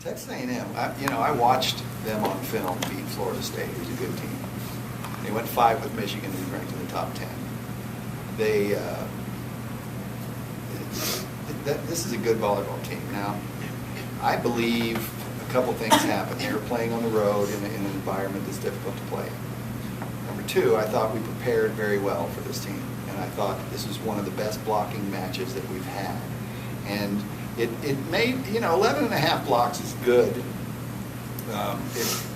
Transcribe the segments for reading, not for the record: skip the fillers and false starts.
Texas A&M, I watched them on film beat Florida State, who's a good team. They went 5 with Michigan, who's ranked in the top 10. This is a good volleyball team. Now, I believe a couple things happened. They were playing on the road in an environment that's difficult to play in. Number 2, I thought we prepared very well for this team, and I thought this was one of the best blocking matches that we've had. And it made, 11 and a half blocks is good.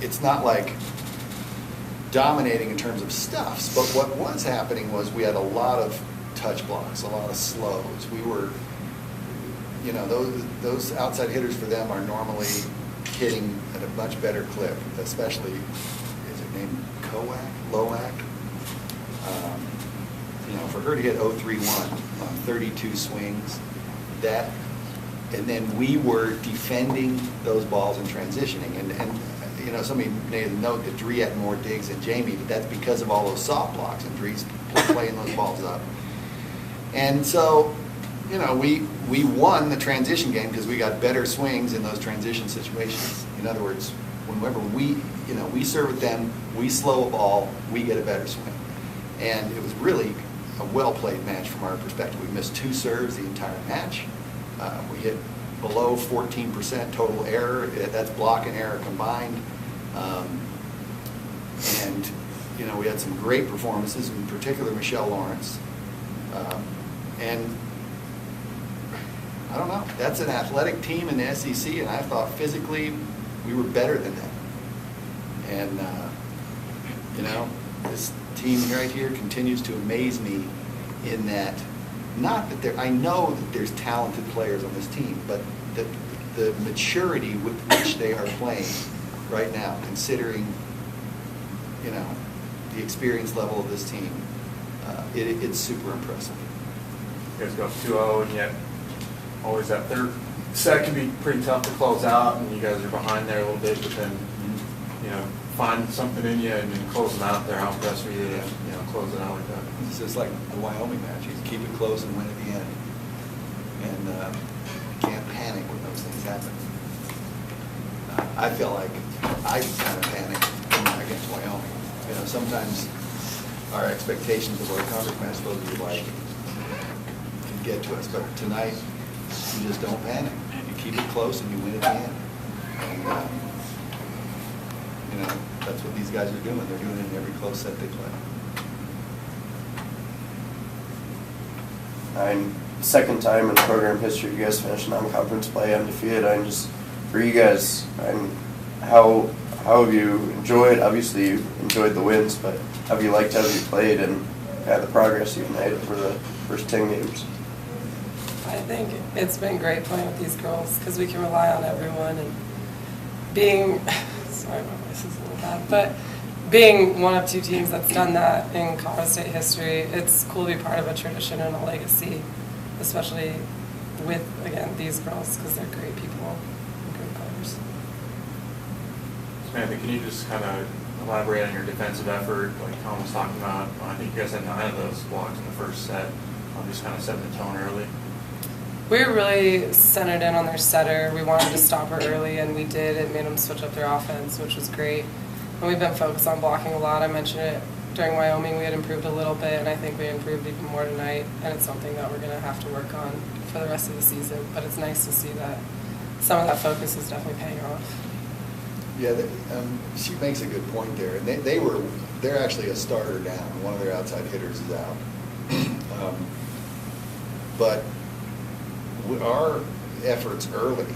It's not like dominating in terms of stuffs, but what was happening was we had a lot of touch blocks, a lot of slows. We were, those outside hitters for them are normally hitting at a much better clip, especially, is it named Loak? For her to hit 0.31 on 32 swings, and then we were defending those balls and transitioning. And somebody made a note that Dree had more digs than Jamie, but that's because of all those soft blocks, and Dree's playing those balls up. And so, we won the transition game because we got better swings in those transition situations. In other words, whenever we serve at them, we slow a ball, we get a better swing. And it was really a well-played match from our perspective. We missed 2 serves the entire match. We hit below 14% total error. That's block and error combined. And we had some great performances, in particular Michelle Lawrence. And I don't know, that's an athletic team in the SEC, and I thought physically we were better than them. And this team right here continues to amaze me in that, not that I know that there's talented players on this team, but the maturity with which they are playing right now, considering the experience level of this team, it's super impressive. You guys go 2-0, and yet always that third set can be pretty tough to close out, and you guys are behind there a little bit, but then find something in you and then close them out there. How impressed were you to close it out like that? It's just like the Wyoming match. You keep it close and win at the end. And you can't panic when those things happen. I feel like I kind of panicked against Wyoming. Sometimes our expectations of what a conference match is supposed to be like can get to us. But tonight, you just don't panic. You keep it close and you win at the end. And, that's what these guys are doing. They're doing it in every close set they play. Second time in program history you guys finished non-conference play undefeated. For you guys, how have you enjoyed? Obviously, you enjoyed the wins, but have you liked how you played and the progress you've made over the first 10 games? I think it's been great playing with these girls because we can rely on everyone, and being sorry, my voice is a little bad, but being one of 2 teams that's done that in Colorado State history, it's cool to be part of a tradition and a legacy, especially with, again, these girls, because they're great people and great players. Samantha, can you just kind of elaborate on your defensive effort, like Tom was talking about? I think you guys had 9 of those blocks in the first set, just kind of setting the tone early. We were really centered in on their setter. We wanted to stop her early, and we did. It made them switch up their offense, which was great. And we've been focused on blocking a lot. I mentioned it during Wyoming. We had improved a little bit, and I think we improved even more tonight. And it's something that we're going to have to work on for the rest of the season. But it's nice to see that some of that focus is definitely paying off. Yeah, she makes a good point there. And they're actually a starter down. One of their outside hitters is out. But our efforts early,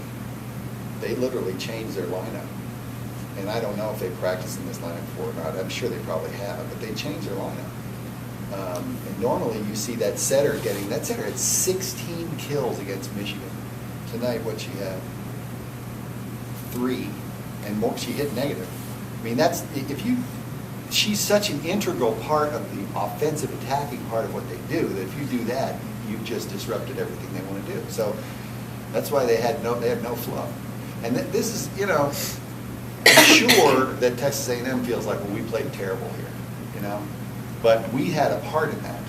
they literally changed their lineup. And I don't know if they practiced in this lineup before or not. I'm sure they probably have, but they changed their lineup. And normally you see that setter had 16 kills against Michigan. Tonight, what she had? 3, and more. She hit negative. I mean, she's such an integral part of the offensive attacking part of what they do that if you do that, you've just disrupted everything they want to do. So that's why they had no flow. And this is, I'm sure that Texas A&M feels like, well, we played terrible here, but we had a part in that.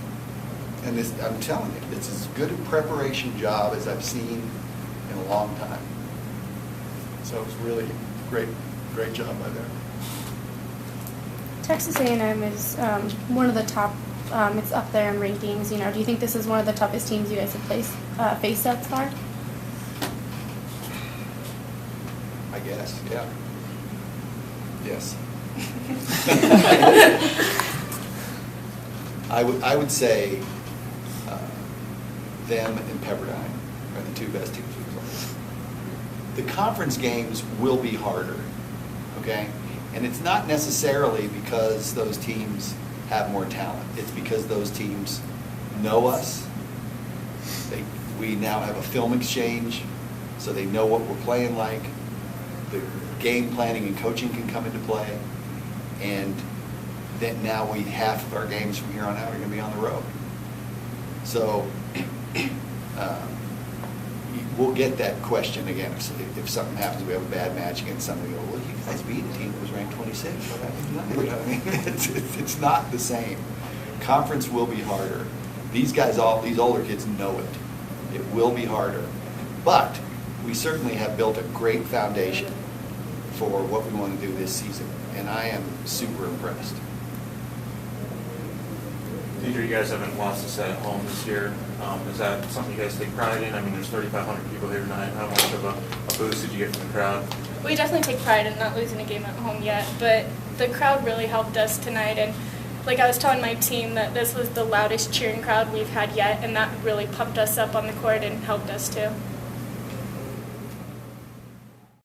And I'm telling you, it's as good a preparation job as I've seen in a long time. So it was really great job by them. Texas A&M is one of the top. It's up there in rankings. You know, do you think this is one of the toughest teams you guys have faced thus far? I guess, yeah. Yes. I would say them and Pepperdine are the two best teams we've played. The conference games will be harder, okay? And it's not necessarily because those teams have more talent. It's because those teams know us. We now have a film exchange, so they know what we're playing like. The game planning and coaching can come into play. And then now half of our games from here on out are going to be on the road. So we'll get that question again. If something happens, we have a bad match against somebody, we go, well, you guys beat a team that was ranked 26. What happened? You know, I mean, it's not the same. Conference will be harder. These guys, these older kids know it. It will be harder. But we certainly have built a great foundation for what we want to do this season. And I am super impressed. Deidre, you guys haven't lost a set at home this year. Is that something you guys take pride in? I mean, there's 3,500 people here tonight. How much of a boost did you get from the crowd? We definitely take pride in not losing a game at home yet, but the crowd really helped us tonight. And like I was telling my team that this was the loudest cheering crowd we've had yet, and that really pumped us up on the court and helped us too.